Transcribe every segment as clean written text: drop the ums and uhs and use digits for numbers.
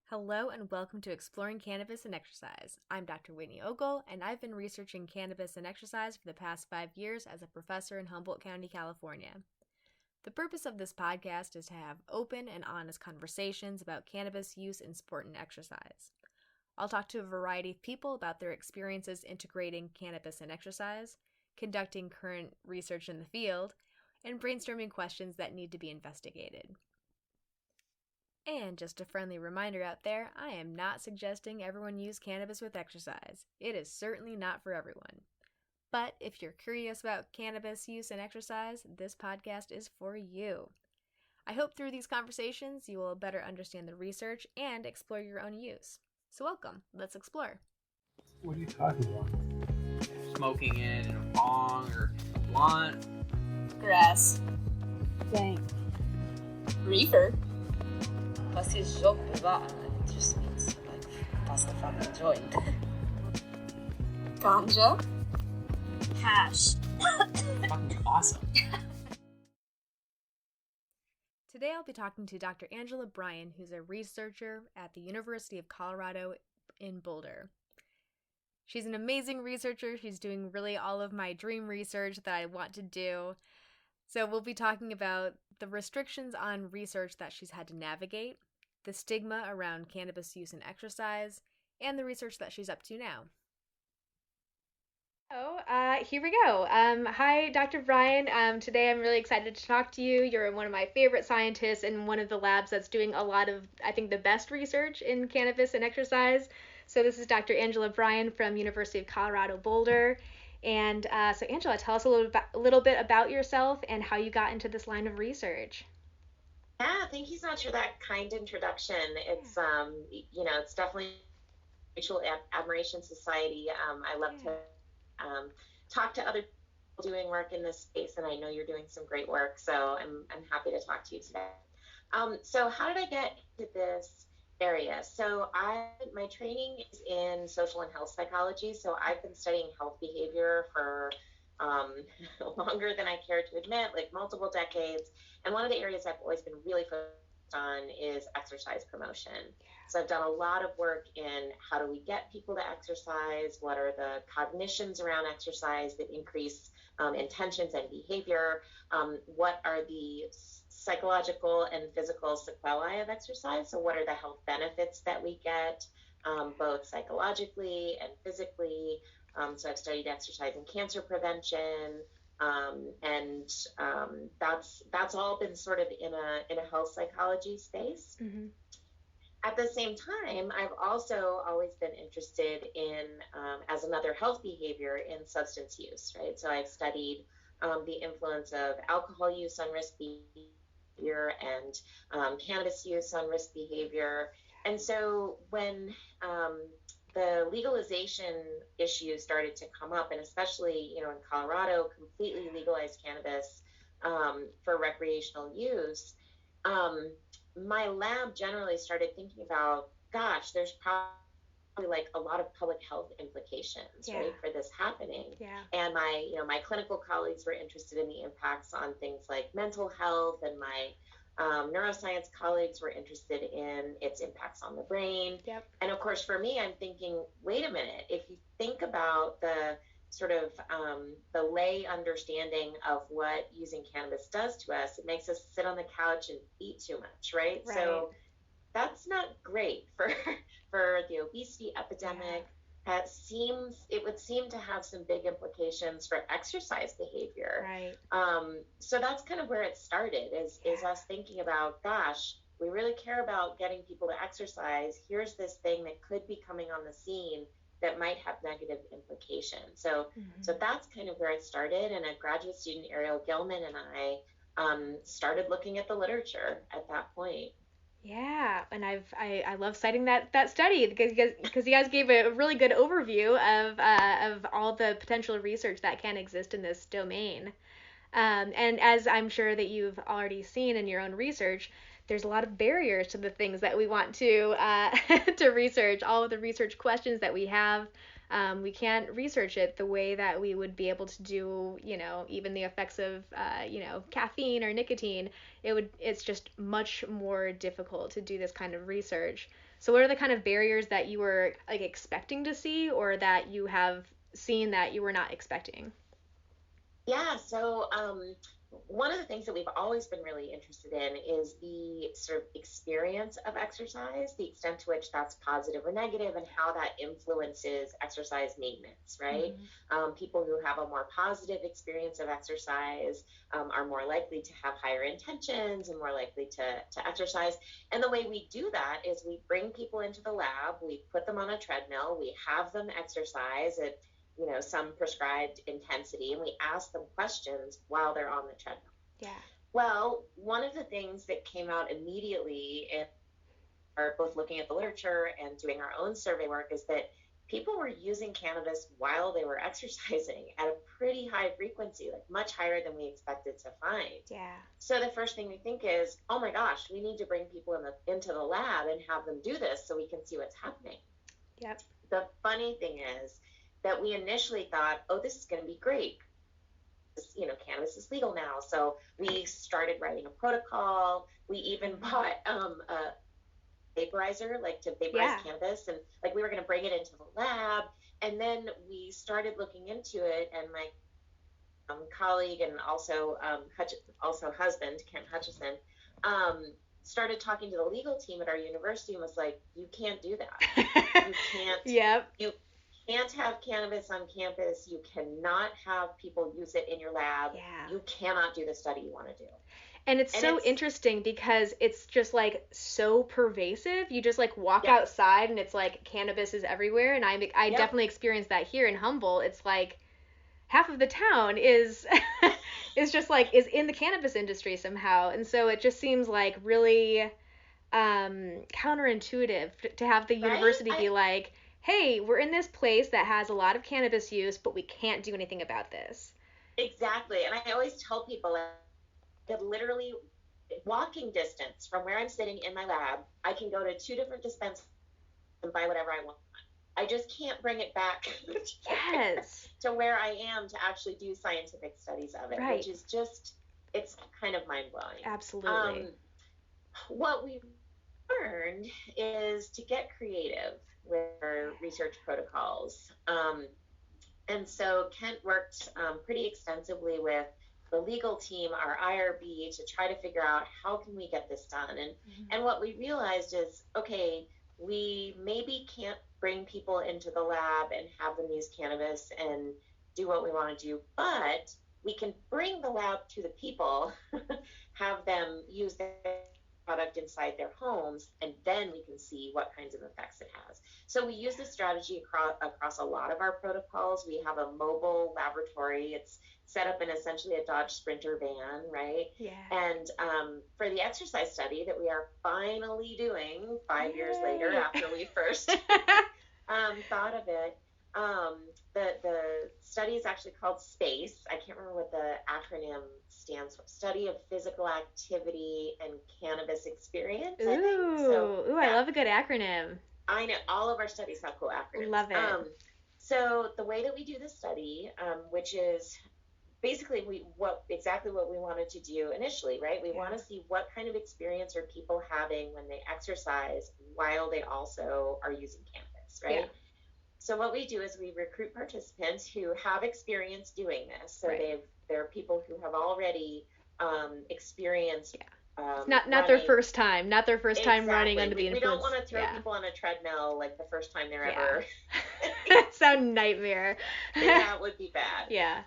Hello and welcome to Exploring Cannabis and Exercise. I'm Dr. Whitney Ogle, and I've been researching cannabis and exercise for the past 5 years as a professor in Humboldt County, California. The purpose of this podcast is to have open and honest conversations about cannabis use in sport and exercise. I'll talk to a variety of people about their experiences integrating cannabis and exercise, conducting current research in the field, and brainstorming questions that need to be investigated. And just a friendly reminder out there, I am not suggesting everyone use cannabis with exercise. It is certainly not for everyone. But if you're curious about cannabis use and exercise, this podcast is for you. I hope through these conversations you will better understand the research and explore your own use. So welcome, let's explore. What are you talking about? Smoking it in a bong or a blunt. Grass. Dank. Reefer. Was is joke privat? It just means like that's the fucking joint. Ganja. Hash. Fucking awesome. Today I'll be talking to Dr. Angela Bryan, who's a researcher at the University of Colorado in Boulder. She's an amazing researcher. She's doing really all of my dream research that I want to do. So we'll be talking about the restrictions on research that she's had to navigate, the stigma around cannabis use and exercise, and the research that she's up to now. Here we go. Hi, Dr. Bryan. Today I'm really excited to talk to you. You're one of my favorite scientists in one of the labs that's doing a lot of, I think, the best research in cannabis and exercise. So this is Dr. Angela Bryan from University of Colorado Boulder. And so Angela, tell us a little bit about yourself and how you got into this line of research. Yeah, thank you so much for that kind introduction. It's it's definitely Mutual Admiration Society. I love to talk to other people doing work in this space, and I know you're doing some great work, so I'm happy to talk to you today. So how did I get into this area? So my training is in social and health psychology, so I've been studying health behavior for longer than I care to admit, like multiple decades. And one of the areas I've always been really focused on is exercise promotion. So I've done a lot of work in how do we get people to exercise, what are the cognitions around exercise that increase intentions and behavior, what are the psychological and physical sequelae of exercise, so what are the health benefits that we get, both psychologically and physically. So I've studied exercise and cancer prevention, and that's all been sort of in a health psychology space. Mm-hmm. At the same time, I've also always been interested in, as another health behavior, in substance use, right? So I've studied the influence of alcohol use on risk behavior and cannabis use on risk behavior. And so when the legalization issue started to come up, and especially, in Colorado, completely legalized cannabis for recreational use, my lab generally started thinking about, gosh, there's probably like a lot of public health implications, right, for this happening. Yeah. And my clinical colleagues were interested in the impacts on things like mental health, and my neuroscience colleagues were interested in its impacts on the brain. Yep. And of course, for me, I'm thinking, wait a minute, if you think about the sort of the lay understanding of what using cannabis does to us, it makes us sit on the couch and eat too much, right? So that's not great for the obesity epidemic. It would seem to have some big implications for exercise behavior. Right. So that's kind of where it started, is us thinking about, gosh, we really care about getting people to exercise. Here's this thing that could be coming on the scene that might have negative implications. So that's kind of where it started. And a graduate student, Ariel Gilman, and I started looking at the literature at that point. Yeah, and I love citing that study because you guys gave a really good overview of all the potential research that can exist in this domain. And as I'm sure that you've already seen in your own research, there's a lot of barriers to the things that we want to to research. All of the research questions that we have, we can't research it the way that we would be able to do, even the effects of, caffeine or nicotine. It's just much more difficult to do this kind of research. So what are the kind of barriers that you were like expecting to see, or that you have seen that you were not expecting? Yeah, so one of the things that we've always been really interested in is the sort of experience of exercise, the extent to which that's positive or negative, and how that influences exercise maintenance, right? People who have a more positive experience of exercise are more likely to have higher intentions and more likely to exercise. And the way we do that is we bring people into the lab, we put them on a treadmill, we have them exercise at some prescribed intensity, and we ask them questions while they're on the treadmill. Yeah. Well, one of the things that came out immediately in our both looking at the literature and doing our own survey work is that people were using cannabis while they were exercising at a pretty high frequency, like much higher than we expected to find. Yeah. So the first thing we think is, oh my gosh, we need to bring people into the lab and have them do this so we can see what's happening. Yep. The funny thing is that we initially thought, oh, this is going to be great. Cannabis is legal now. So we started writing a protocol. We even bought a vaporizer, like to vaporize cannabis. And like we were going to bring it into the lab. And then we started looking into it. And my colleague and also husband, Kent Hutchison, started talking to the legal team at our university and was like, you can't do that. You can't. Yep. You can't have cannabis on campus. You cannot have people use it in your lab. Yeah. You cannot do the study you want to do. And it's so interesting because it's just like so pervasive. You just like walk outside and it's like cannabis is everywhere. And I definitely experienced that here in Humboldt. It's like half of the town is just like is in the cannabis industry somehow. And so it just seems like really counterintuitive to have the university be like, hey, we're in this place that has a lot of cannabis use, but we can't do anything about this. Exactly. And I always tell people that literally walking distance from where I'm sitting in my lab, I can go to 2 different dispensaries and buy whatever I want. I just can't bring it back to where I am to actually do scientific studies of it, which is just, it's kind of mind-blowing. Absolutely. What we've learned is to get creative with our research protocols. And so Kent worked pretty extensively with the legal team, our IRB, to try to figure out how can we get this done. And what we realized is, okay, we maybe can't bring people into the lab and have them use cannabis and do what we want to do, but we can bring the lab to the people, have them use their product inside their homes, and then we can see what kinds of effects it has. So we use this strategy across a lot of our protocols. We have a mobile laboratory. It's set up in essentially a Dodge Sprinter van, right? Yeah. And for the exercise study that we are finally doing 5 years later after we first thought of it, the study is actually called SPACE. I can't remember what the acronym stands for. Study of Physical Activity and Cannabis Experience, I think. I love a good acronym. I know. All of our studies have cool acronyms. Love it. So the way that we do the study, which is basically exactly what we wanted to do initially, right? We want to see what kind of experience are people having when they exercise while they also are using cannabis, right? Yeah. So what we do is we recruit participants who have experience doing this. So there are people who have already experienced. Not their first time. Not their first time running under the influence. We don't want to throw people on a treadmill like the first time they're ever. It's a nightmare. That would be bad. Yeah.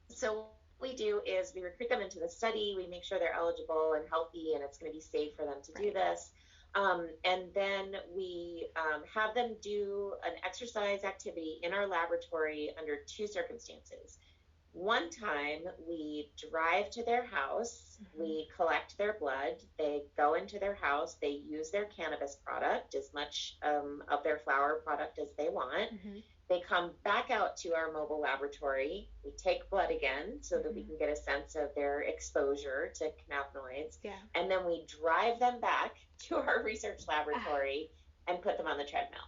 So what we do is we recruit them into the study. We make sure they're eligible and healthy, and it's going to be safe for them to do this. And then we have them do an exercise activity in our laboratory under 2 circumstances. One time we drive to their house, we collect their blood, they go into their house, they use their cannabis product, as much of their flower product as they want. They come back out to our mobile laboratory, we take blood again so that we can get a sense of their exposure to cannabinoids, and then we drive them back to our research laboratory and put them on the treadmill.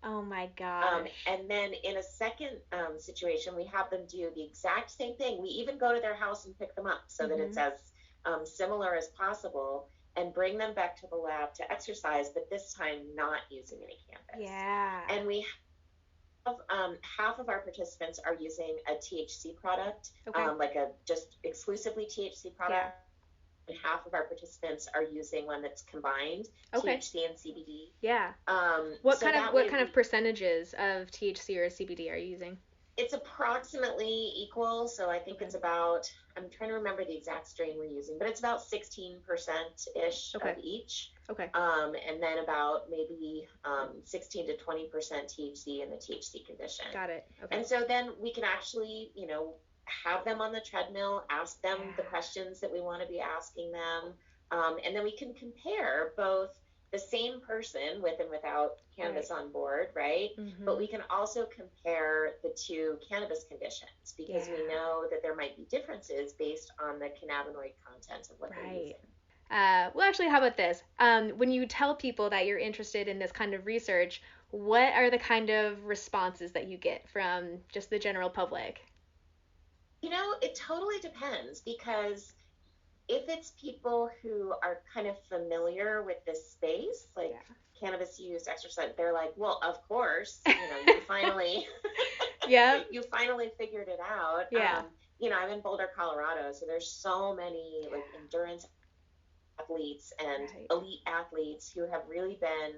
Oh my gosh. And then in a second situation, we have them do the exact same thing. We even go to their house and pick them up so that it's as similar as possible. and bring them back to the lab to exercise, but this time not using any cannabis. Yeah. And we have half of our participants are using a THC product, Okay. like a just exclusively THC product. And half of our participants are using one that's combined THC and CBD. Yeah. What kind of percentages of THC or CBD are you using? It's approximately equal. So I think it's about, I'm trying to remember the exact strain we're using, but it's about 16%-ish of each. Okay. And then about maybe 16 to 20% THC in the THC condition. Got it. Okay. And so then we can actually, have them on the treadmill, ask them the questions that we want to be asking them. And then we can compare both the same person with and without cannabis on board, right? Mm-hmm. But we can also compare the two cannabis conditions because we know that there might be differences based on the cannabinoid content of what they're using. Well, actually, how about this? When you tell people that you're interested in this kind of research, what are the kind of responses that you get from just the general public? It totally depends because if it's people who are kind of familiar with this space, like cannabis use, exercise, they're like, well, of course, you finally, you finally figured it out. Yeah. I'm in Boulder, Colorado, so there's so many like endurance athletes and elite athletes who have really been,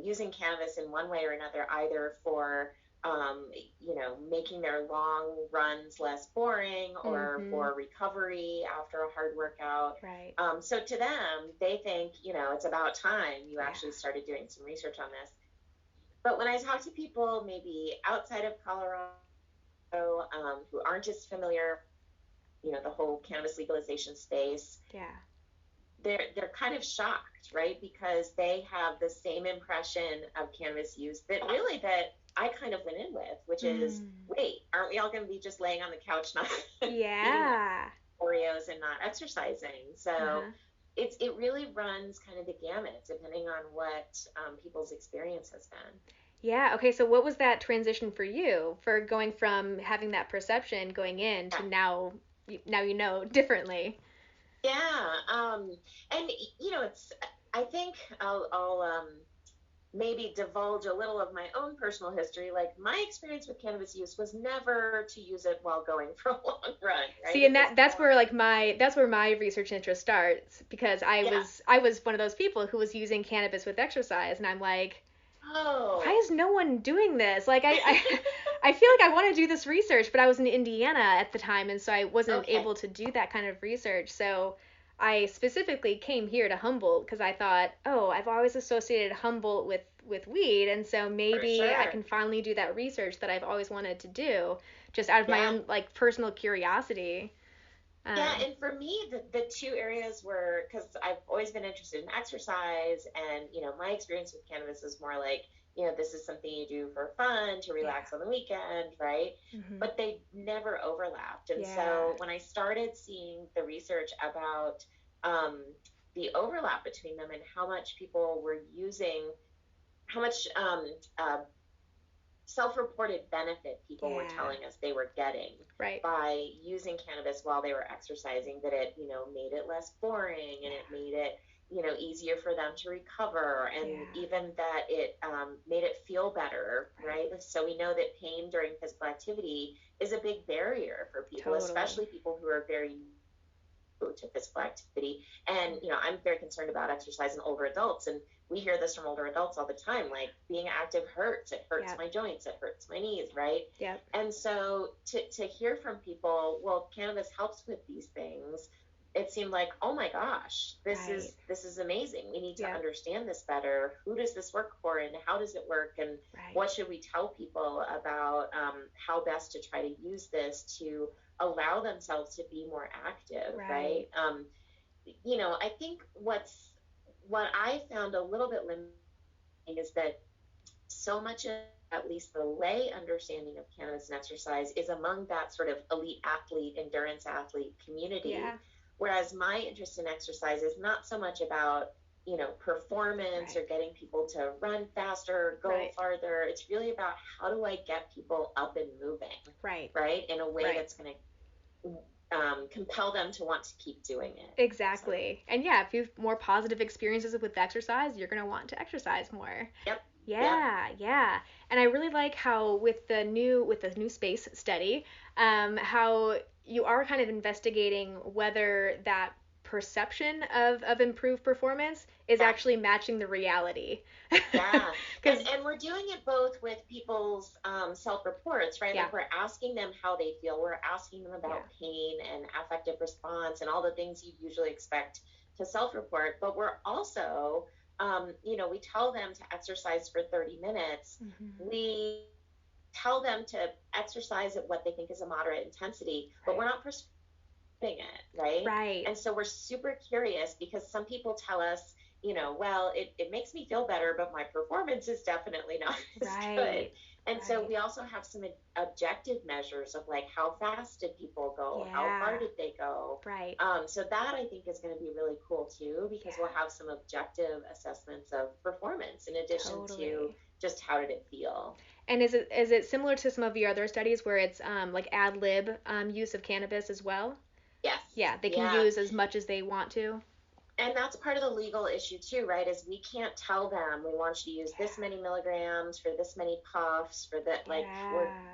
using cannabis in one way or another, either for making their long runs less boring or for recovery after a hard workout. Right. So to them, they think, it's about time you actually started doing some research on this. But when I talk to people maybe outside of Colorado who aren't as familiar, the whole cannabis legalization space, they're kind of shocked, right? Because they have the same impression of cannabis use that I kind of went in with, which is, wait, aren't we all going to be just laying on the couch, not eating Oreos and not exercising? So it really runs kind of the gamut depending on what people's experience has been. Yeah. Okay. So what was that transition for you, for going from having that perception going in to now you know differently? Yeah. And I think I'll maybe divulge a little of my own personal history. Like my experience with cannabis use was never to use it while going for a long run. Right? See, and that's where my research interest starts, because I was one of those people who was using cannabis with exercise, and I'm like, why is no one doing this? Like I feel like I want to do this research, but I was in Indiana at the time, and so I wasn't able to do that kind of research. So I specifically came here to Humboldt because I thought, I've always associated Humboldt with weed, and so maybe I can finally do that research that I've always wanted to do, just out of my own like personal curiosity. And for me, the two areas were, because I've always been interested in exercise, and my experience with cannabis is more like, this is something you do for fun, to relax on the weekend, right? Mm-hmm. But they never overlapped. And so when I started seeing the research about the overlap between them and how much people were using, how much self-reported benefit people were telling us they were getting by using cannabis while they were exercising, that it, made it less boring, and it made it, easier for them to recover, and even that it made it feel better, right? So we know that pain during physical activity is a big barrier for people, especially people who are very new to physical activity. And, I'm very concerned about exercise in older adults, and we hear this from older adults all the time, like, being active hurts. It hurts my joints. It hurts my knees, right? And so to hear from people, well, cannabis helps with these things, it seemed like, oh my gosh, this is amazing. We need to understand this better. Who does this work for, and how does it work, and what should we tell people about how best to try to use this to allow themselves to be more active, right? I think what I found a little bit limiting is that so much of, at least the lay understanding of cannabis and exercise, is among that sort of elite athlete, endurance athlete community. Whereas my interest in exercise is not so much about, performance or getting people to run faster, go farther. It's really about, how do I get people up and moving, right? In a way that's going to compel them to want to keep doing it. Exactly. And yeah, if you have more positive experiences with exercise, you're going to want to exercise more. Yep. Yeah, yeah. And I really like how with the new space study, how you are kind of investigating whether that perception of improved performance is Yeah. actually matching the reality. Yeah. Because And we're doing it both with people's self-reports, right? Yeah. Like we're asking them how they feel. We're asking them about pain and affective response and all the things you usually expect to self-report. But we're also, we tell them to exercise for 30 minutes. We tell them to exercise at what they think is a moderate intensity, but we're not prescribing it, right? Right. And so we're super curious because some people tell us, well, it makes me feel better, but my performance is definitely not as good. And so we also have some objective measures of like how fast did people go, how far did they go. Right. So that I think is going to be really cool too, because we'll have some objective assessments of performance in addition to just how did it feel. And is it similar to some of your other studies where it's like ad lib use of cannabis as well? Yes. Yeah, they can use as much as they want to. And that's part of the legal issue too, right? Is we can't tell them we want you to use this many milligrams for this many puffs for that. Like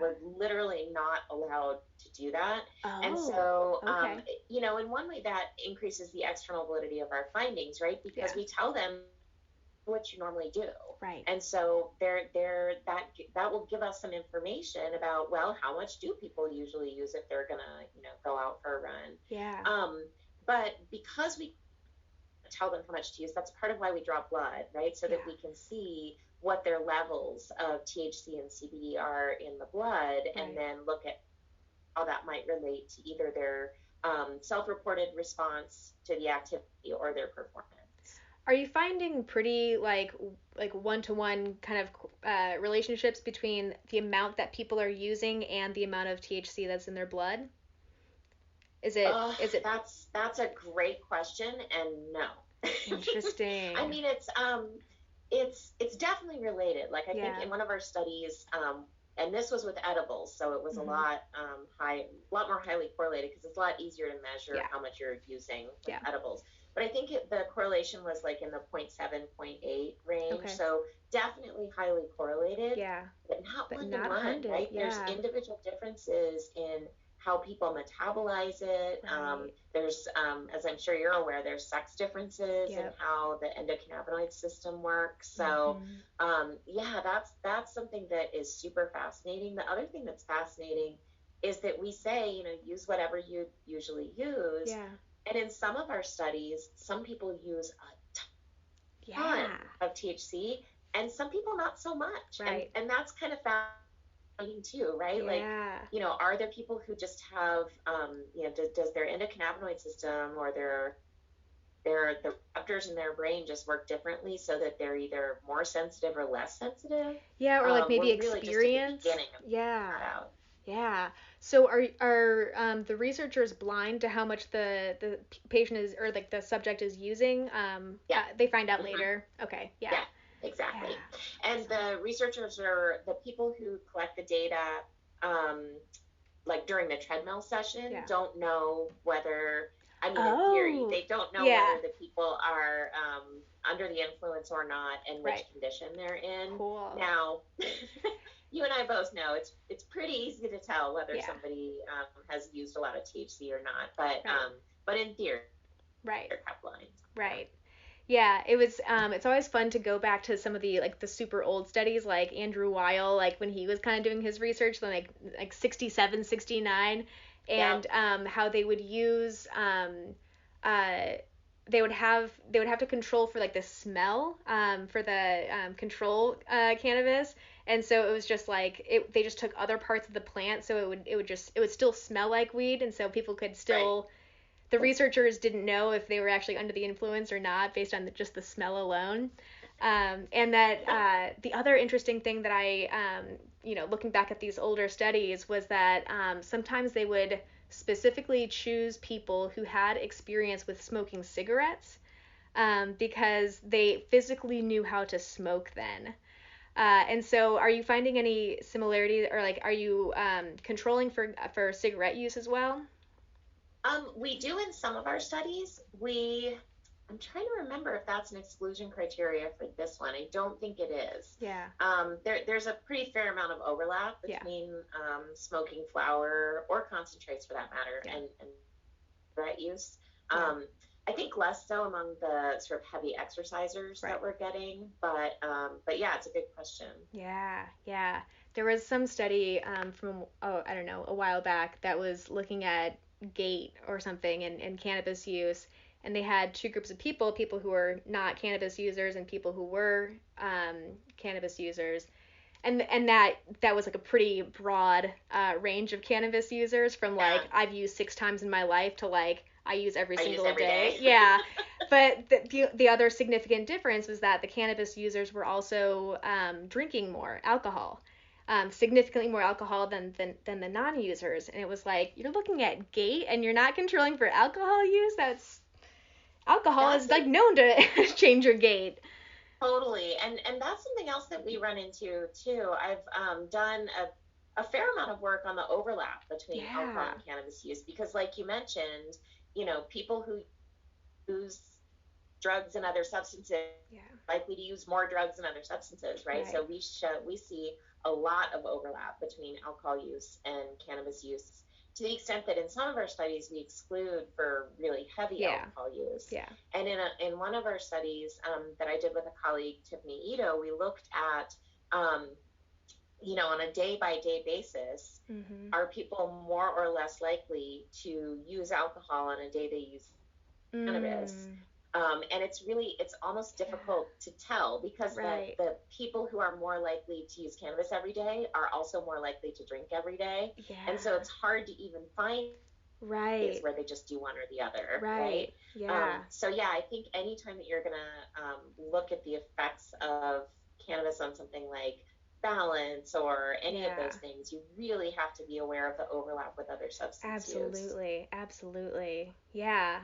we're literally not allowed to do that. And so, in one way that increases the external validity of our findings, right? Because we tell them what you normally do. Right. And so that will give us some information about, well, how much do people usually use if they're gonna, go out for a run. Yeah. But because we tell them how much to use, that's part of why we draw blood, right? So that we can see what their levels of THC and CBD are in the blood, and then look at how that might relate to either their self-reported response to the activity or their performance. Are you finding pretty like one-to-one kind of relationships between the amount that people are using and the amount of THC that's in their blood? Is it? That's a great question, and no. Interesting. I mean, it's definitely related. Like I think in one of our studies, and this was with edibles, so it was a lot more highly correlated because it's a lot easier to measure how much you're using with edibles. But I think the correlation was like in the 0.7, 0.8 range. Okay. So definitely highly correlated. Yeah. But not one-to-one, right? Yeah. There's individual differences in how people metabolize it. Right. There's, as I'm sure you're aware, there's sex differences in how the endocannabinoid system works. So, that's something that is super fascinating. The other thing that's fascinating is that we say, use whatever you usually use. Yeah. And in some of our studies, some people use a ton of THC, and some people not so much. Right. And that's kind of fascinating too, right? Yeah. Like, are there people who just have, does their endocannabinoid system or the receptors in their brain just work differently so that they're either more sensitive or less sensitive? Yeah, or like maybe experience. Really Yeah. So are the researchers blind to how much the patient is, or like the subject is using? They find out later. Okay. Yeah. Exactly. Yeah. And the researchers are the people who collect the data, like during the treadmill session, don't know whether, in theory, they don't know whether the people are under the influence or not and which condition they're in. Cool. Now, you and I both know it's pretty easy to tell whether somebody has used a lot of THC or not, but in theory, they're blind. Right. Yeah, it was. It's always fun to go back to some of the the super old studies, like Andrew Weil, like when he was kind of doing his research, like 67, 69, and how they would use they would have to control for like the smell for the control cannabis. And so it was just like they just took other parts of the plant, so it would still smell like weed, and so people could still the researchers didn't know if they were actually under the influence or not based on just the smell alone. And that the other interesting thing that I looking back at these older studies was that sometimes they would specifically choose people who had experience with smoking cigarettes because they physically knew how to smoke then. And so are you finding any similarities, or like are you controlling for cigarette use as well? We do in some of our studies. I'm trying to remember if that's an exclusion criteria for this one. I don't think it is. Yeah. There's a pretty fair amount of overlap between smoking flower or concentrates, for that matter, and cigarette use. I think less so among the sort of heavy exercisers that we're getting, but yeah, it's a good question. Yeah, yeah. There was some study from, I don't know, a while back that was looking at gait or something in cannabis use, and they had two groups of people who were not cannabis users and people who were cannabis users. And that was like a pretty broad range of cannabis users, from like I've used 6 times in my life to like I use every single day. Yeah. But the other significant difference was that the cannabis users were also drinking more alcohol, significantly more alcohol than the non-users. And it was like, you're looking at gait and you're not controlling for alcohol use. Alcohol is like known to change your gait. Totally. And that's something else that we run into too. I've done a fair amount of work on the overlap between alcohol and cannabis use, because like you mentioned, people who use drugs and other substances likely to use more drugs and other substances, right? So we see a lot of overlap between alcohol use and cannabis use, to the extent that in some of our studies we exclude for really heavy alcohol use. Yeah. And in one of our studies that I did with a colleague, Tiffany Ito, we looked at on a day-by-day basis, are people more or less likely to use alcohol on a day they use cannabis? And it's almost difficult to tell, because the people who are more likely to use cannabis every day are also more likely to drink every day. Yeah. And so it's hard to even find is where they just do one or the other. Right. Yeah. So yeah, I think anytime that you're going to look at the effects of cannabis on something like balance or any of those things, you really have to be aware of the overlap with other substances. Absolutely. Yeah.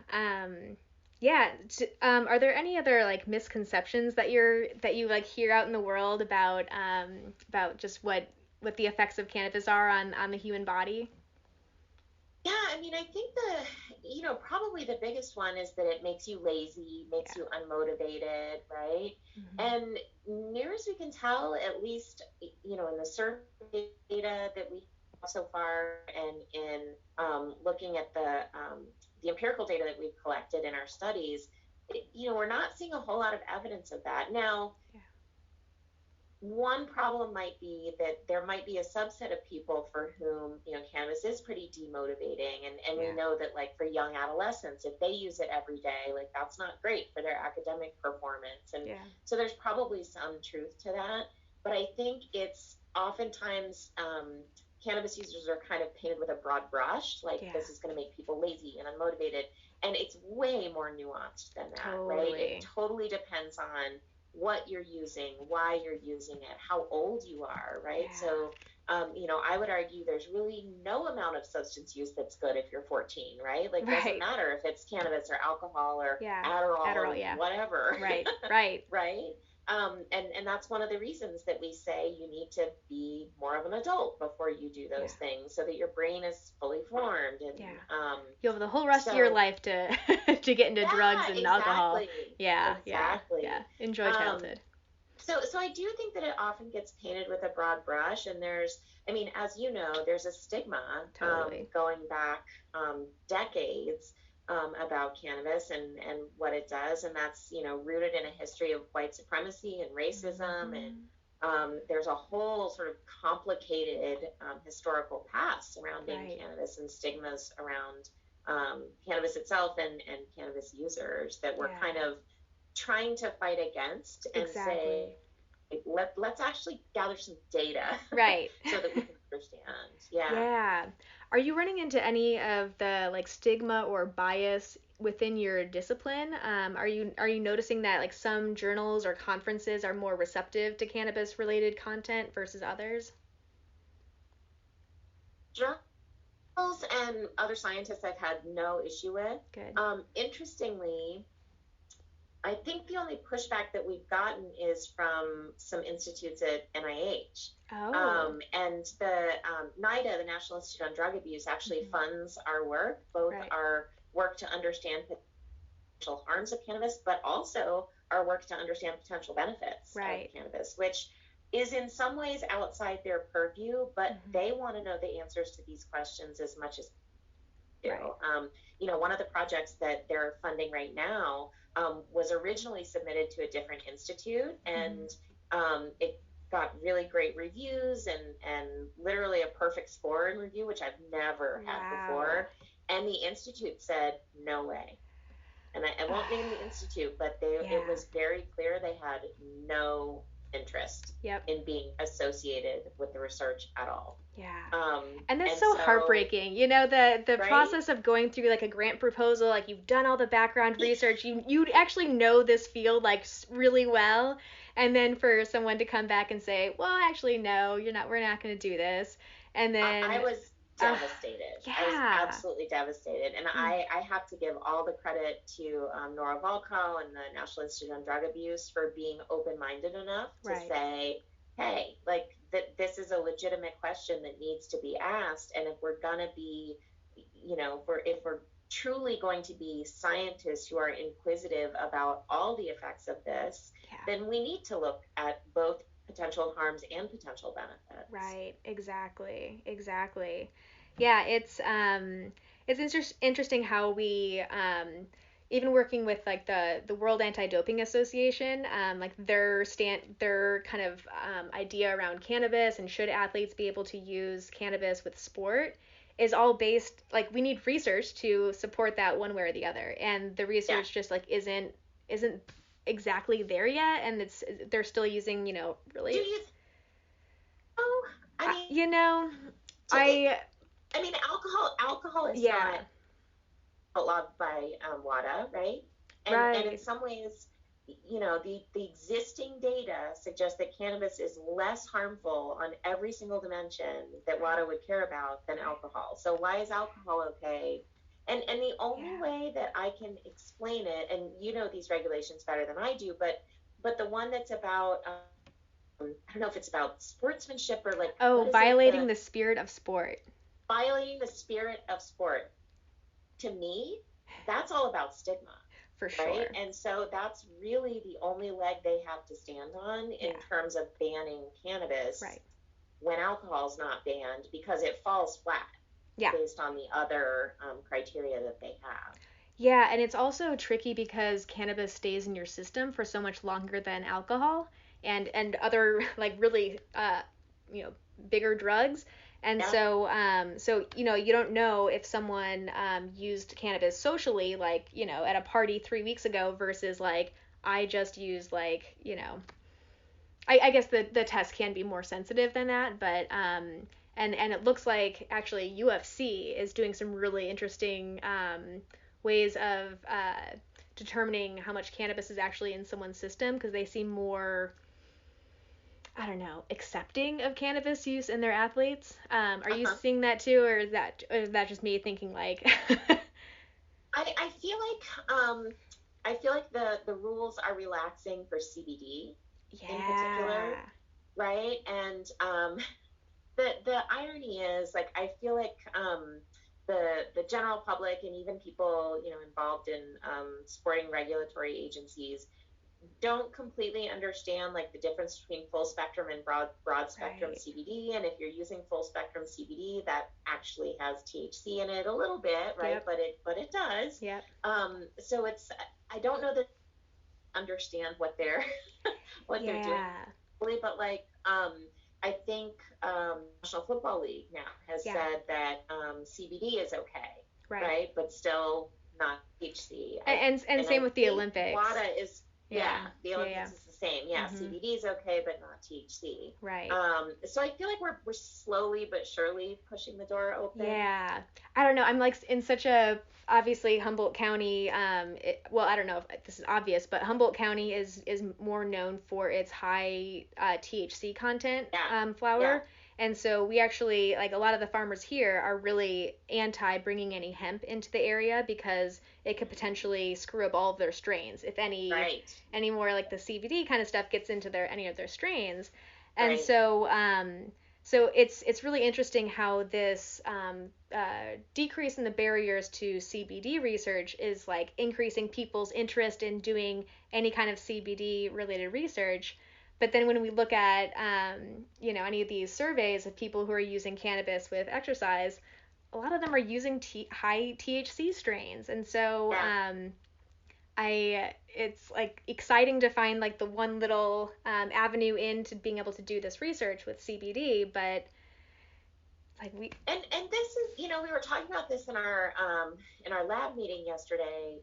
Yeah. Are there any other like misconceptions that you like hear out in the world about just what the effects of cannabis are on the human body? Yeah, I mean, I think probably the biggest one is that it makes you lazy, makes you unmotivated, right? And near as we can tell, at least, in the survey data that we have so far, and in looking at the empirical data that we've collected in our studies, we're not seeing a whole lot of evidence of that. Now, one problem might be that there might be a subset of people for whom, cannabis is pretty demotivating. And we know that, like, for young adolescents, if they use it every day, like, that's not great for their academic performance. And so there's probably some truth to that. But I think it's oftentimes cannabis users are kind of painted with a broad brush, like this is going to make people lazy and unmotivated. And it's way more nuanced than that, right? It totally depends on what you're using, why you're using it, how old you are, right? So, I would argue there's really no amount of substance use that's good if you're 14, right? Like, it doesn't matter if it's cannabis or alcohol or Adderall or whatever. Right. Right? And that's one of the reasons that we say you need to be more of an adult before you do those things, so that your brain is fully formed. And you have the whole rest of your life to to get into drugs and alcohol. Yeah. Enjoy childhood. So I do think that it often gets painted with a broad brush, and there's, as you know, there's a stigma going back decades about cannabis and what it does, and that's rooted in a history of white supremacy and racism, and there's a whole sort of complicated historical past surrounding cannabis and stigmas around cannabis itself and cannabis users that we're kind of trying to fight against and say, let's actually gather some data so that we can understand. Are you running into any of the like stigma or bias within your discipline? Are you noticing that like some journals or conferences are more receptive to cannabis related content versus others? Journals and other scientists I've had no issue with. Good. Interestingly, I think the only pushback that we've gotten is from some institutes at NIH. Oh. And the NIDA, the National Institute on Drug Abuse, actually funds our work, both Right. our work to understand potential harms of cannabis, but also our work to understand potential benefits Right. of cannabis, which is in some ways outside their purview, but they want to know the answers to these questions as much as do. Right. You know, one of the projects that they're funding right now was originally submitted to a different institute, and it got really great reviews and literally a perfect score in review, which I've never had before. And the institute said, no way. And I won't name the institute, but it was very clear they had no interest in being associated with the research at all. Yeah. And that's so heartbreaking. You know, the right? process of going through like a grant proposal, like you've done all the background research, you actually know this field like really well, and then for someone to come back and say, well, actually no, we're not going to do this. And then I was devastated. Yeah. I was absolutely devastated. And I have to give all the credit to Nora Volkow and the National Institute on Drug Abuse for being open-minded enough to say, hey, like this is a legitimate question that needs to be asked. And if we're going to be, you know, if we're truly going to be scientists who are inquisitive about all the effects of this, then we need to look at both potential harms and potential benefits. Right. Exactly. Yeah, it's interesting how we even working with like the World Anti-Doping Association, like their kind of idea around cannabis and should athletes be able to use cannabis with sport is all based, like, we need research to support that one way or the other, and the research just like isn't exactly there yet, and they're still using, you know, really. Do you? Oh, I mean, you know, I mean, alcohol is not outlawed by WADA, right? And in some ways, you know, the existing data suggests that cannabis is less harmful on every single dimension that WADA would care about than alcohol. So why is alcohol okay? And the only way that I can explain it, and you know these regulations better than I do, but the one that's about I don't know if it's about sportsmanship or like violating the spirit of sport. Violating the spirit of sport. To me, that's all about stigma. For sure. Right? And so that's really the only leg they have to stand on in terms of banning cannabis when alcohol's not banned, because it falls flat based on the other criteria that they have. Yeah, and it's also tricky because cannabis stays in your system for so much longer than alcohol and other like really you know, bigger drugs. And so you know, you don't know if someone used cannabis socially, like, you know, at a party 3 weeks ago versus like I just used, like, you know, I guess the test can be more sensitive than that, but and it looks like actually UFC is doing some really interesting ways of determining how much cannabis is actually in someone's system, because they seem more, I don't know, accepting of cannabis use in their athletes. Are you seeing that too, or is that just me thinking like? I feel like the rules are relaxing for CBD in particular, right? And the irony is, like, I feel like the general public and even people, you know, involved in sporting regulatory agencies don't completely understand like the difference between full spectrum and broad spectrum CBD. And if you're using full spectrum CBD, that actually has THC in it a little bit, right? But it does. So I don't know that I understand what they're they're doing, but like I think National Football League now has said that CBD is okay, right? But still not THC. And same with the Olympics. WADA is the Olympics is the same. CBD is okay, but not THC. Right. So I feel like we're slowly but surely pushing the door open. Yeah. I don't know. I'm like in such a, obviously Humboldt County, well, I don't know if this is obvious, but Humboldt County is more known for its high THC content flower. And so we actually, like a lot of the farmers here are really anti bringing any hemp into the area because it could potentially screw up all of their strains if any more like the CBD kind of stuff gets into any of their strains. And so it's really interesting how this decrease in the barriers to CBD research is like increasing people's interest in doing any kind of CBD related research. But then when we look at any of these surveys of people who are using cannabis with exercise, a lot of them are using high THC strains, and so it's like exciting to find like the one little avenue into being able to do this research with CBD, but like and this is, we were talking about this in our lab meeting yesterday.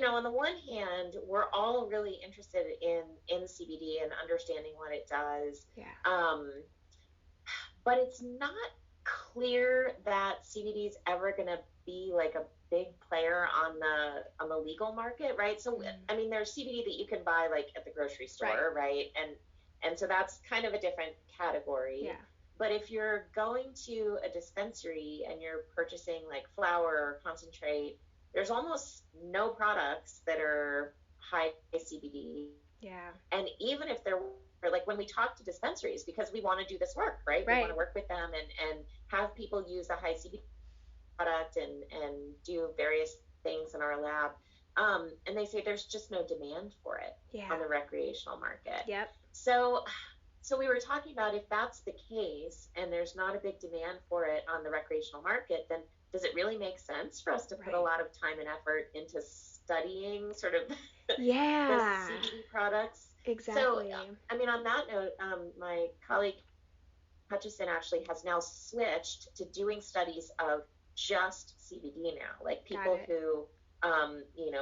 On the one hand, we're all really interested in CBD and understanding what it does. But it's not clear that CBD is ever going to be like a big player on the legal market, right? So I mean, there's CBD that you can buy like at the grocery store, right? And so that's kind of a different category. Yeah. But if you're going to a dispensary and you're purchasing like flower or concentrate, there's almost no products that are high CBD. Yeah. And even if they're like, when we talk to dispensaries, because we want to do this work, right? We want to work with them and have people use a high CBD product and do various things in our lab. And they say there's just no demand for it on the recreational market. Yep. So we were talking about, if that's the case and there's not a big demand for it on the recreational market, then does it really make sense for us to put a lot of time and effort into studying sort of the CBD products? Exactly. So, I mean, on that note, my colleague Hutchison actually has now switched to doing studies of just CBD now, like people who,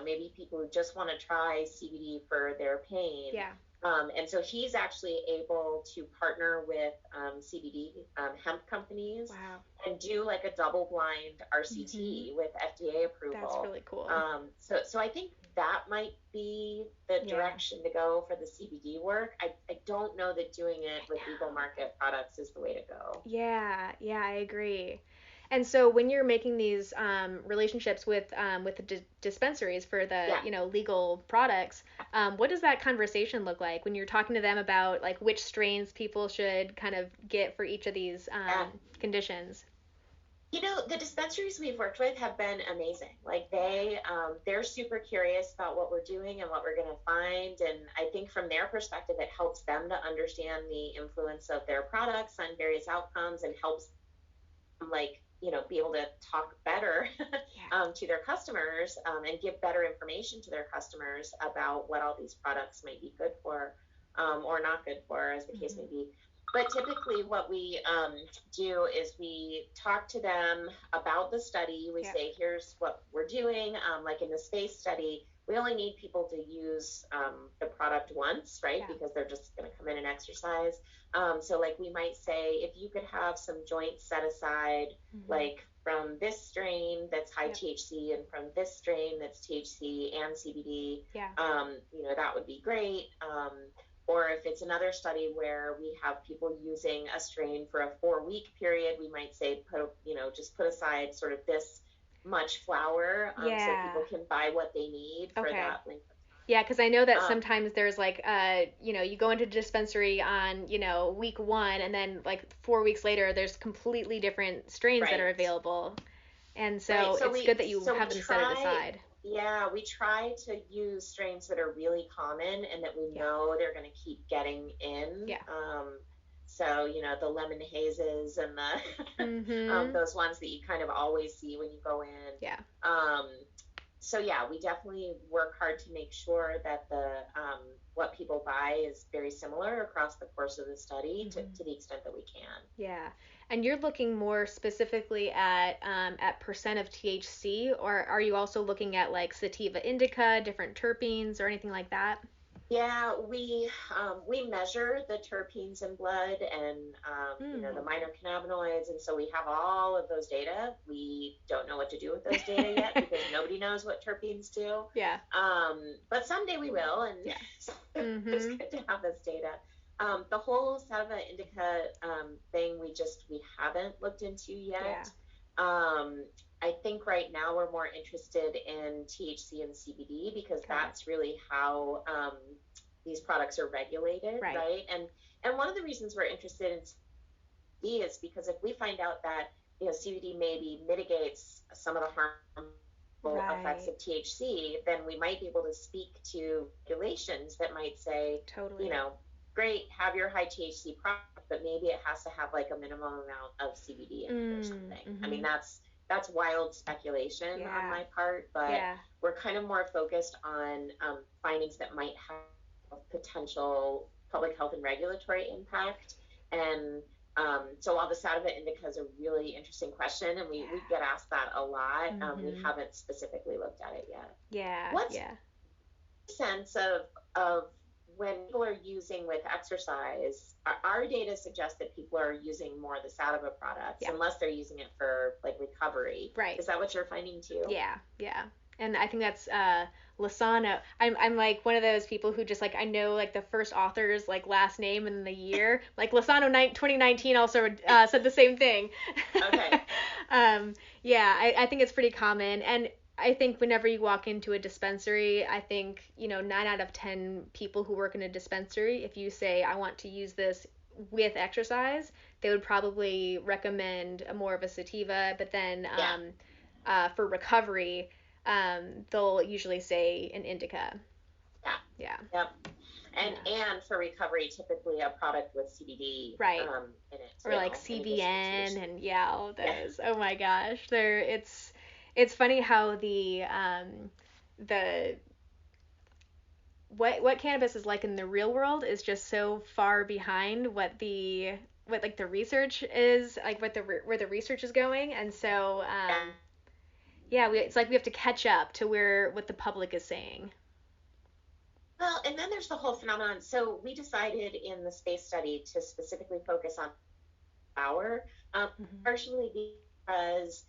maybe people who just want to try CBD for their pain. Yeah. And so he's actually able to partner with CBD hemp companies and do like a double-blind RCT with FDA approval. That's really cool. So I think that might be the direction to go for the CBD work. I don't know that doing it with legal market products is the way to go. Yeah, I agree. And so when you're making these relationships with the dispensaries for the legal products, what does that conversation look like when you're talking to them about like which strains people should kind of get for each of these conditions? The dispensaries we've worked with have been amazing. Like they're super curious about what we're doing and what we're going to find. And I think from their perspective, it helps them to understand the influence of their products on various outcomes and helps them be able to talk better to their customers and give better information to their customers about what all these products might be good for or not good for, as the case may be. But typically what we do is we talk to them about the study. We say, here's what we're doing. Like in the space study, we only need people to use the product once, right? Because they're just going to come in and exercise. So like we might say, if you could have some joints set aside, like from this strain that's high THC and from this strain that's THC and CBD, that would be great. Or if it's another study where we have people using a strain for a 4-week period, we might say, just put aside sort of this much flour so people can buy what they need for that length of time. Yeah, because I know that sometimes there's like, you go into a dispensary on, week 1, and then like 4 weeks later, there's completely different strains that are available. And so it's good that you have them set it aside. Yeah, we try to use strains that are really common and that we know they're going to keep getting in. So, the lemon hazes and the those ones that you kind of always see when you go in. So we definitely work hard to make sure that the what people buy is very similar across the course of the study to the extent that we can. Yeah. And you're looking more specifically at percent of THC, or are you also looking at like sativa indica, different terpenes, or anything like that? Yeah, we measure the terpenes in blood and the minor cannabinoids, and so we have all of those data. We don't know what to do with those data yet because nobody knows what terpenes do. But someday we will, and it's good to have this data. The whole sativa indica thing, we haven't looked into Yeah. yet. I think right now we're more interested in THC and CBD because that's really how these products are regulated, right? And one of the reasons we're interested in CBD is because if we find out that CBD maybe mitigates some of the harmful effects of THC, then we might be able to speak to regulations that might say, great, have your high THC product, but maybe it has to have like a minimum amount of CBD in it or something. I mean, that's wild speculation on my part, but we're kind of more focused on findings that might have potential public health and regulatory impact. And so while the sativa indica is a really interesting question, and we get asked that a lot, we haven't specifically looked at it yet. What's the sense of when people are using with exercise? Our data suggests that people are using more of the sativa products, unless they're using it for like recovery. Is that what you're finding too? Yeah. And I think that's Lozano. I'm like one of those people who just like, I know like the first author's like last name and the year. Like Lozano 2019 also said the same thing. Okay. I think it's pretty common. And I think whenever you walk into a dispensary, I think, 9 out of 10 people who work in a dispensary, if you say, I want to use this with exercise, they would probably recommend more of a sativa. But then for recovery, they'll usually say an indica. Yep. And for recovery, typically a product with CBD in it too, or like CBN and all of those. Oh my gosh, it's funny how the what cannabis is like in the real world is just so far behind what the research is, like where the research is going, and so it's like we have to catch up to what the public is saying. Well, and then there's the whole phenomenon. So we decided in the space study to specifically focus on flower, partially because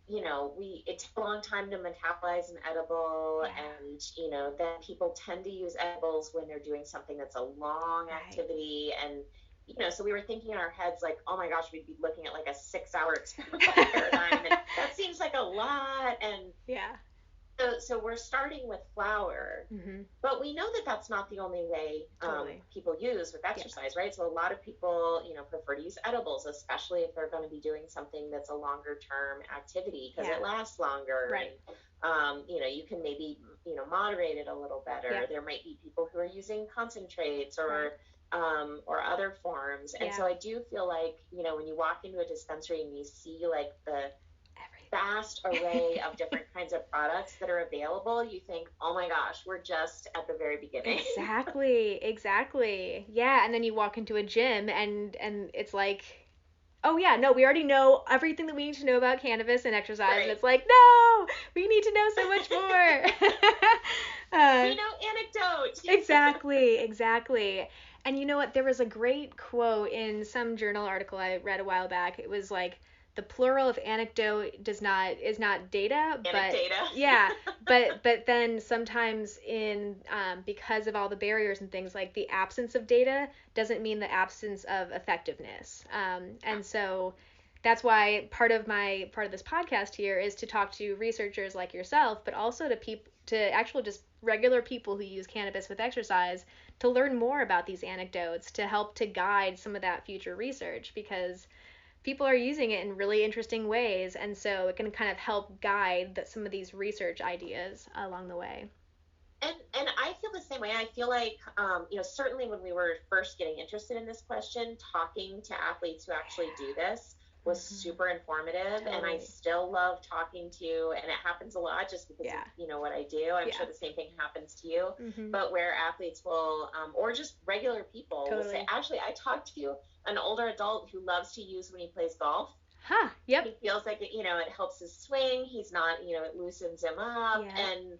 it takes a long time to metabolize an edible, and then people tend to use edibles when they're doing something that's a long activity, and so we were thinking in our heads like, oh my gosh, we'd be looking at like a 6-hour experimental paradigm, and that seems like a lot, and so we're starting with flower, but we know that that's not the only way people use with exercise, right? So a lot of people, prefer to use edibles, especially if they're going to be doing something that's a longer term activity because it lasts longer. And, you can maybe, moderate it a little better. There might be people who are using concentrates or other forms. And so I do feel like, when you walk into a dispensary and you see like the vast array of different kinds of products that are available, you think, oh my gosh, we're just at the very beginning. Exactly. Yeah, and then you walk into a gym and it's like, oh yeah, no, we already know everything that we need to know about cannabis and exercise. And it's like, no, we need to know so much more. We know anecdotes. Exactly. And you know what? There was a great quote in some journal article I read a while back. It was like, the plural of anecdote is not data, but then sometimes because of all the barriers and things, like the absence of data doesn't mean the absence of effectiveness. And so that's why part of this podcast here is to talk to researchers like yourself, but also to actually just regular people who use cannabis with exercise, to learn more about these anecdotes, to help to guide some of that future research, because people are using it in really interesting ways, and so it can kind of help guide some of these research ideas along the way. And I feel the same way. I feel like, certainly when we were first getting interested in this question, talking to athletes who actually do this was super informative, and I still love talking to, and it happens a lot just because of, what I do. I'm sure the same thing happens to you, but where athletes will, or just regular people will say, actually, I talked to an older adult who loves to use when he plays golf. He feels like it helps his swing. He's not, it loosens him up, and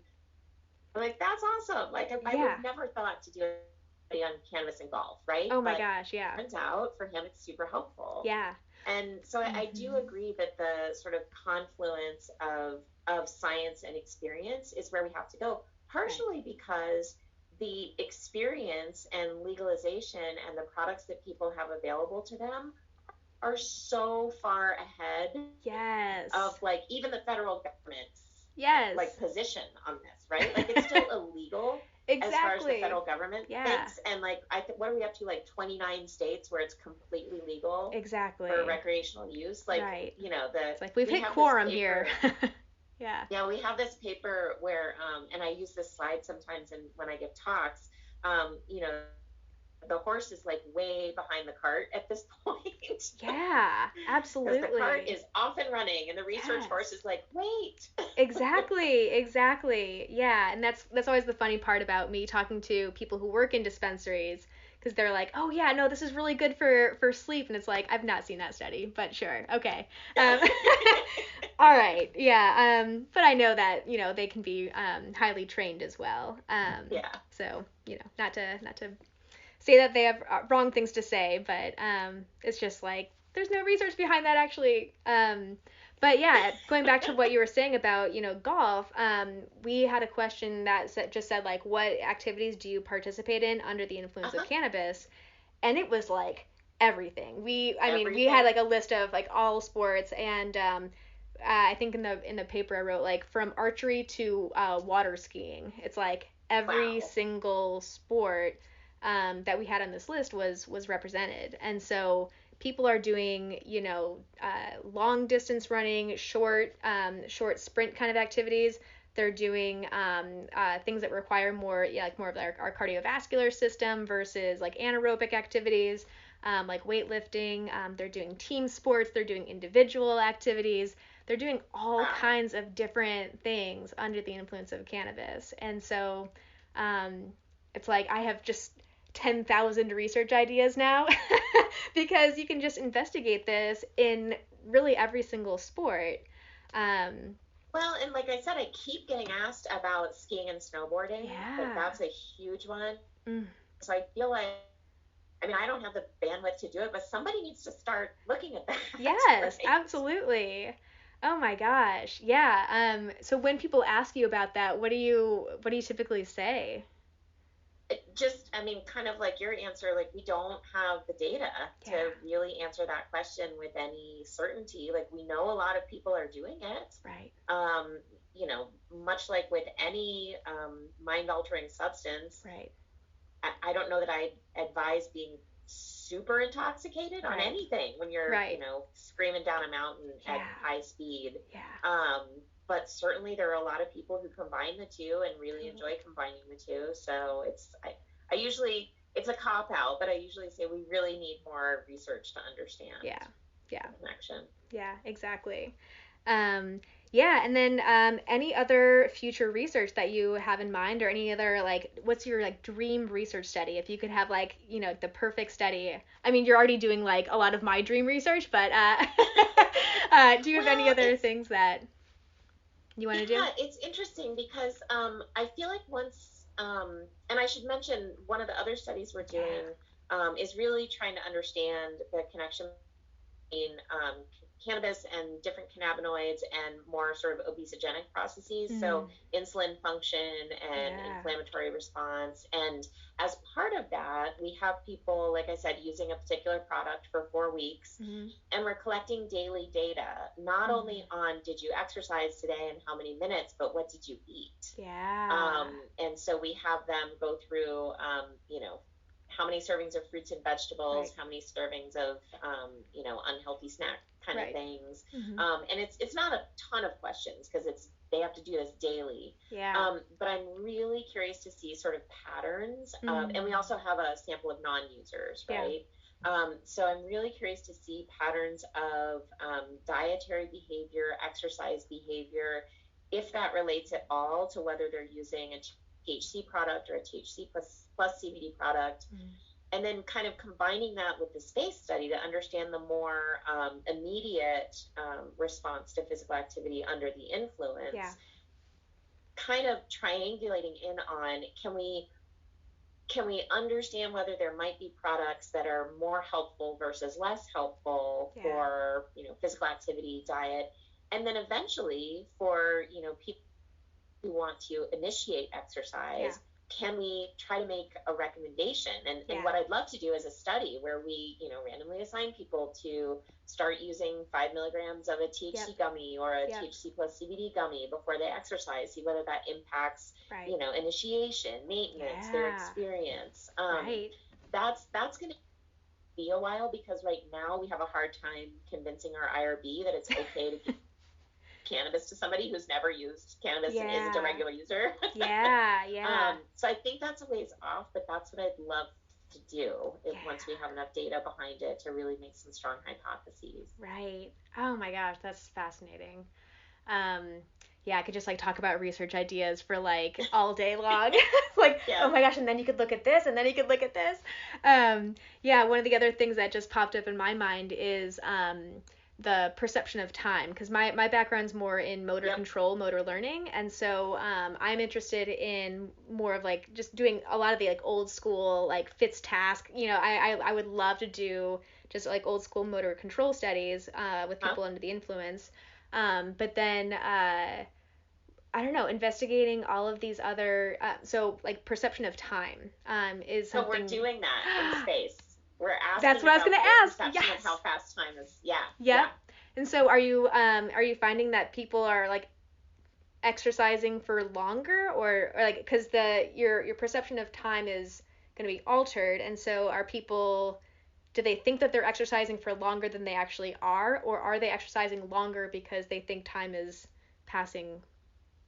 I'm like, that's awesome. Like I would never thought to do it on cannabis and golf, right? Oh my gosh, yeah. Turns out for him, it's super helpful. Yeah. And so I do agree that the sort of confluence of science and experience is where we have to go, partially because the experience and legalization and the products that people have available to them are so far ahead Yes. of like even the federal government's Yes. like position on this, right? Like it's still illegal Exactly. as far as the federal government Yeah. thinks, and like what are we up to, like 29 states where it's completely legal Exactly. for recreational use? Like, Right. you know, It's like we've hit quorum here. Yeah. Yeah, we have this paper where, and I use this slide sometimes when I give talks, you know, the horse is like way behind the cart at this point. Yeah, absolutely. Because the cart is off and running, and the research horse is like, wait. Exactly. Yeah, and that's always the funny part about me talking to people who work in dispensaries, because they're like, oh yeah, no, this is really good for sleep, and it's like, I've not seen that study, but sure, okay. All right, yeah. But I know that, you know, they can be highly trained as well. Yeah. So, you know, not to say that they have wrong things to say, but it's just like there's no research behind that actually. But yeah, going back to what you were saying about, you know, golf, we had a question that just said like, what activities do you participate in under the influence of cannabis? And it was like everything. I mean, we had like a list of like all sports, and I think in the paper I wrote like from archery to water skiing. It's like every single sport that we had on this list was represented. And so people are doing, you know, long distance running, short sprint kind of activities. They're doing things that require more, like more of our cardiovascular system versus like anaerobic activities, like weightlifting. They're doing team sports. They're doing individual activities. They're doing all kinds of different things under the influence of cannabis. And so it's like I have just 10,000 research ideas now because you can just investigate this in really every single sport. Well, and like I said, I keep getting asked about skiing and snowboarding. Yeah. Like that's a huge one. So I feel like, I mean, I don't have the bandwidth to do it, but somebody needs to start looking at that. Yes, right? Absolutely. Oh my gosh. Yeah. So when people ask you about that, what do you typically say? Just, I mean, kind of like your answer, like we don't have the data to really answer that question with any certainty. Like we know a lot of people are doing it. Right. You know, much like with any mind-altering substance. Right. I don't know that I advise being super intoxicated on anything when you're, you know, screaming down a mountain at high speed. Yeah. But certainly there are a lot of people who combine the two and really enjoy combining the two. So I usually, it's a cop-out, but I usually say we really need more research to understand the connection. Yeah, exactly. Yeah, and then any other future research that you have in mind, or any other, like, what's your like dream research study? If you could have like, you know, the perfect study. I mean, you're already doing like a lot of my dream research, but do you have any other things that you want to do? Yeah, it's interesting because I feel like once, and I should mention one of the other studies we're doing is really trying to understand the connection between cannabis and different cannabinoids and more sort of obesogenic processes. So insulin function and inflammatory response. And as part of that, we have people, like I said, using a particular product for 4 weeks, and we're collecting daily data, not only on did you exercise today and how many minutes, but what did you eat? And so we have them go through, you know, how many servings of fruits and vegetables, how many servings of, you know, unhealthy snack kind of things. And it's not a ton of questions because they have to do this daily. But I'm really curious to see sort of patterns. And we also have a sample of non-users, right? So I'm really curious to see patterns of dietary behavior, exercise behavior, if that relates at all to whether they're using a THC product or a THC plus CBD product, and then kind of combining that with the space study to understand the more immediate response to physical activity under the influence, kind of triangulating in on can we understand whether there might be products that are more helpful versus less helpful for, you know, physical activity, diet, and then eventually for, you know, people who want to initiate exercise, can we try to make a recommendation? And what I'd love to do is a study where we, randomly assign people to start using 5 milligrams of a THC gummy or a THC plus CBD gummy before they exercise, see whether that impacts, initiation, maintenance, their experience. That's going to be a while, because right now we have a hard time convincing our IRB that it's okay to give cannabis to somebody who's never used cannabis and isn't a regular user. So I think that's a ways off, but that's what I'd love to do once we have enough data behind it to really make some strong hypotheses. Right. Oh my gosh, that's fascinating. I could just like talk about research ideas for like all day long. Oh my gosh, and then you could look at this, and then you could look at this. One of the other things that just popped up in my mind is the perception of time, because my background's more in motor control, motor learning, and so I'm interested in more of like just doing a lot of the like old school like fits task. I would love to do just like old school motor control studies with people under the influence. But then, I don't know, investigating all of these other, so like perception of time is something. So we're doing that in space. We're asking. That's what I was going to ask. Perception of how fast time is. Yeah. And so are you finding that people are like exercising for longer, or like, because your perception of time is going to be altered, and so are people, do they think that they're exercising for longer than they actually are, or are they exercising longer because they think time is passing?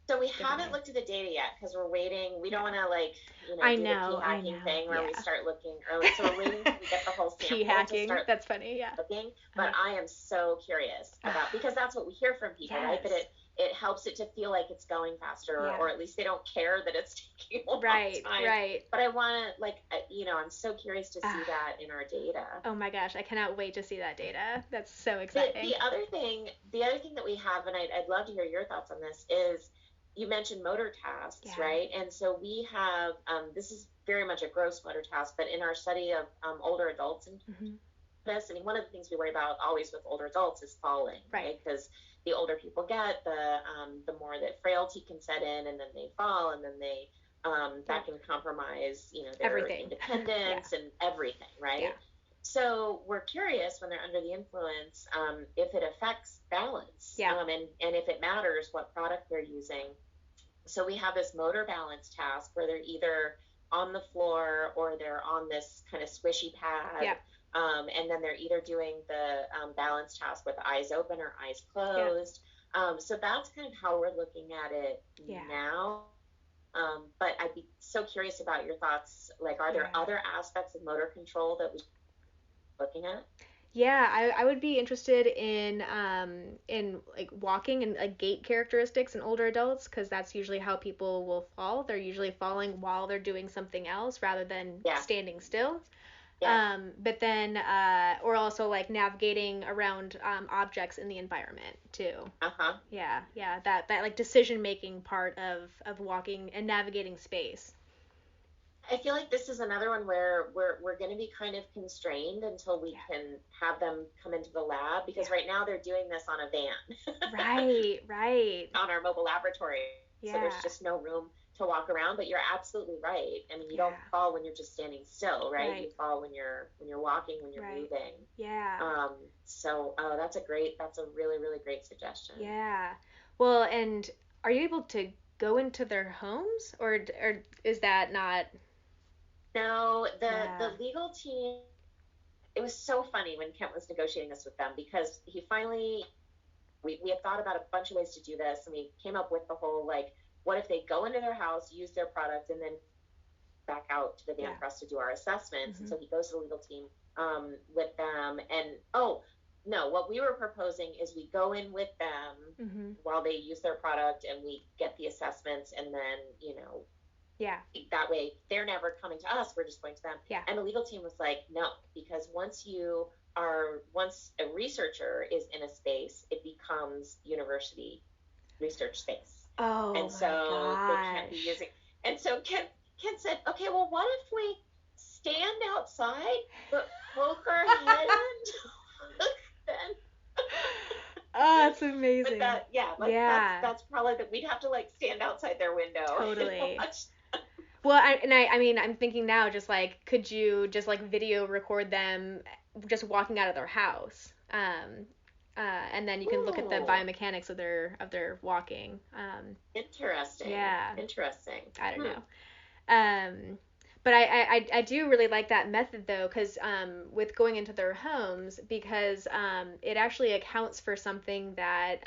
So we haven't looked at the data yet, because we're waiting. We don't want to do the p-hacking thing where we start looking early. So we're waiting until we get the whole sample P-hacking, to start that's funny, looking. But I am so curious about, because that's what we hear from people, right? That it helps it to feel like it's going faster, or at least they don't care that it's taking a long time. Right. But I want to, I'm so curious to see that in our data. Oh my gosh, I cannot wait to see that data. That's so exciting. The other thing that we have, and I'd love to hear your thoughts on this, is you mentioned motor tasks, right? And so we have, this is very much a gross motor task, but in our study of older adults and this, I mean, one of the things we worry about always with older adults is falling, right? Because the older people get, the more that frailty can set in, and then they fall, and then they that can compromise, their independence and everything, right? So we're curious, when they're under the influence, if it affects balance, and if it matters what product they're using. So we have this motor balance task where they're either on the floor or they're on this kind of squishy pad. And then they're either doing the balance task with eyes open or eyes closed. So that's kind of how we're looking at it now. But I'd be so curious about your thoughts. Like, are there other aspects of motor control that we're looking at? Yeah, I would be interested in like walking and like gait characteristics in older adults, because that's usually how people will fall. They're usually falling while they're doing something else rather than standing still. But then, or also like navigating around objects in the environment too. That like decision making part of walking and navigating space. I feel like this is another one where we're going to be kind of constrained until we can have them come into the lab, because right now they're doing this on a van. Right. On our mobile laboratory. So there's just no room to walk around, but you're absolutely right. I mean, you don't fall when you're just standing still, right? You fall when you're walking, when you're moving. So that's a really, really great suggestion. Well, and are you able to go into their homes, or is that not? No, the legal team, it was so funny when Kent was negotiating this with them, because he finally, we had thought about a bunch of ways to do this, and we came up with the whole, like, what if they go into their house, use their product, and then back out to the van for us to do our assessments? And so he goes to the legal team with them, and no, what we were proposing is we go in with them while they use their product, and we get the assessments, and then, that way they're never coming to us, we're just going to them. And the legal team was like, no, because once a researcher is in a space, it becomes university research space. And so they can't be using. And so Ken said, okay, well, what if we stand outside but poke our head then? That's amazing. But that's probably that we'd have to like stand outside their window. Totally. Well, I mean, I'm thinking now, just like, could you just like video record them just walking out of their house? And then you can look at the Ooh. biomechanics of their walking. Interesting. Yeah. Interesting. I don't know. But I do really like that method though, because with going into their homes, because it actually accounts for something that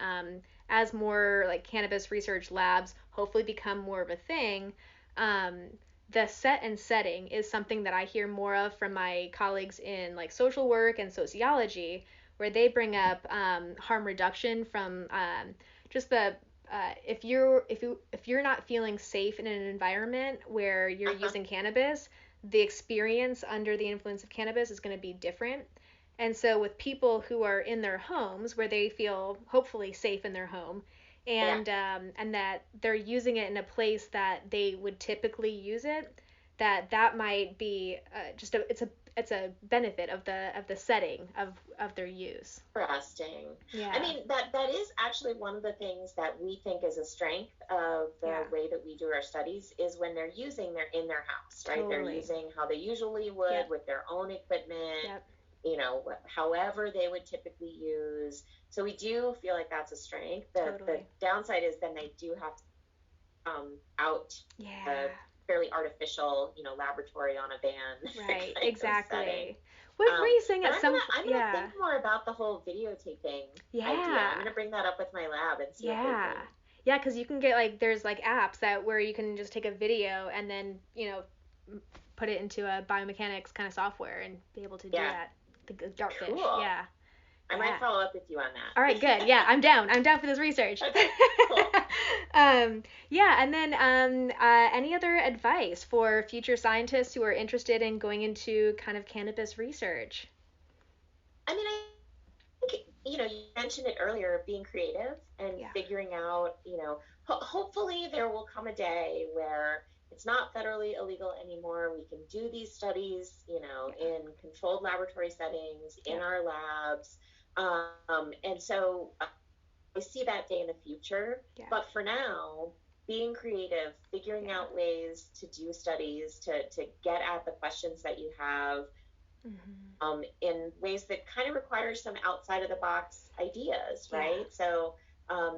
as more like cannabis research labs hopefully become more of a thing, the set and setting is something that I hear more of from my colleagues in like social work and sociology, where they bring up harm reduction from just the if you're not feeling safe in an environment where you're using cannabis, the experience under the influence of cannabis is going to be different. And so with people who are in their homes where they feel hopefully safe in their home, and that they're using it in a place that they would typically use it, that might be just it's a benefit of the setting of their use. Interesting. Yeah. I mean, that is actually one of the things that we think is a strength of the way that we do our studies, is when they're in their house, right? Totally. They're using how they usually would with their own equipment, you know, however they would typically use. So we do feel like that's a strength. The downside is then they do have to out the fairly artificial, you know, laboratory on a van. Right, exactly. What were you saying at some I'm gonna think more about the whole videotaping idea. I'm gonna bring that up with my lab and see what they think. Yeah, because you can get like, there's like apps where you can just take a video and then, you know, put it into a biomechanics kind of software and be able to do that. The dartfish. Cool. Yeah. I might follow up with you on that. All right, good. Yeah, I'm down. I'm down for this research. Okay, cool. Yeah, and then any other advice for future scientists who are interested in going into kind of cannabis research? I mean, I think, you know, you mentioned it earlier, being creative and figuring out, you know, hopefully there will come a day where it's not federally illegal anymore. We can do these studies, you know, in controlled laboratory settings, in our labs. And so I see that day in the future. But for now, being creative, figuring out ways to do studies, to get at the questions that you have, in ways that kind of require some outside of the box ideas, right? So,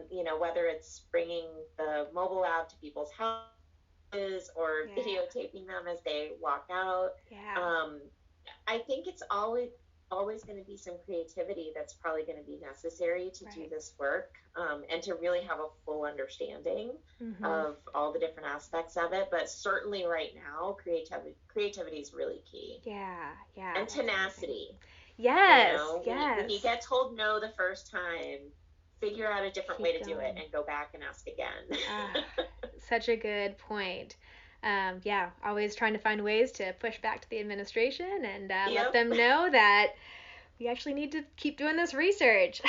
you know, whether it's bringing the mobile lab to people's houses or videotaping them as they walk out. I think it's always going to be some creativity that's probably going to be necessary to do this work, and to really have a full understanding of all the different aspects of it. But certainly right now, creativity is really key. And tenacity. Yes, you know, when you get told no the first time, figure out a different way to do it and go back and ask again. Such a good point. Always trying to find ways to push back to the administration and let them know that we actually need to keep doing this research.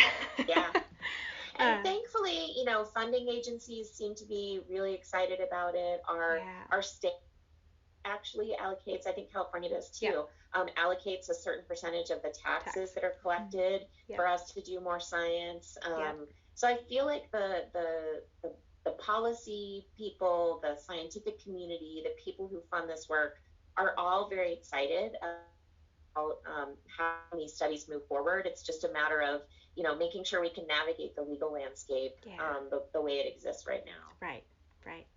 And thankfully, you know, funding agencies seem to be really excited about it. Our state actually allocates, I think California does too, allocates a certain percentage of the taxes that are collected for us to do more science. So I feel like the policy people, the scientific community, the people who fund this work are all very excited about how these studies move forward. It's just a matter of, you know, making sure we can navigate the legal landscape the way it exists right now. Right,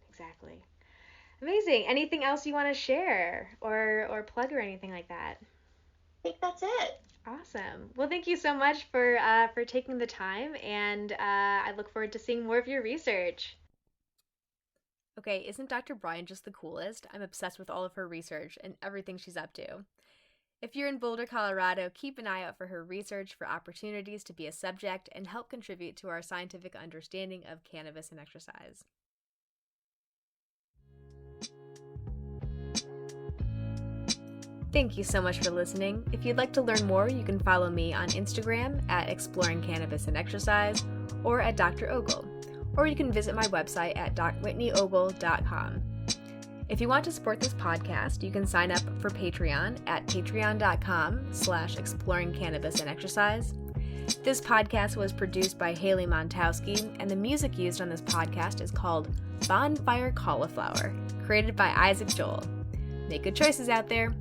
exactly. Amazing. Anything else you want to share or plug or anything like that? I think that's it. Awesome. Well, thank you so much for taking the time, and I look forward to seeing more of your research. Okay, isn't Dr. Bryan just the coolest? I'm obsessed with all of her research and everything she's up to. If you're in Boulder, Colorado, keep an eye out for her research for opportunities to be a subject and help contribute to our scientific understanding of cannabis and exercise. Thank you so much for listening. If you'd like to learn more, you can follow me on Instagram at Exploring Cannabis and Exercise or at Dr. Ogle, or you can visit my website at whitneyogle.com. If you want to support this podcast, you can sign up for Patreon at patreon.com/Exploring Cannabis and Exercise. This podcast was produced by Haley Montowski, and the music used on this podcast is called Bonfire Cauliflower, created by Isaac Joel. Make good choices out there.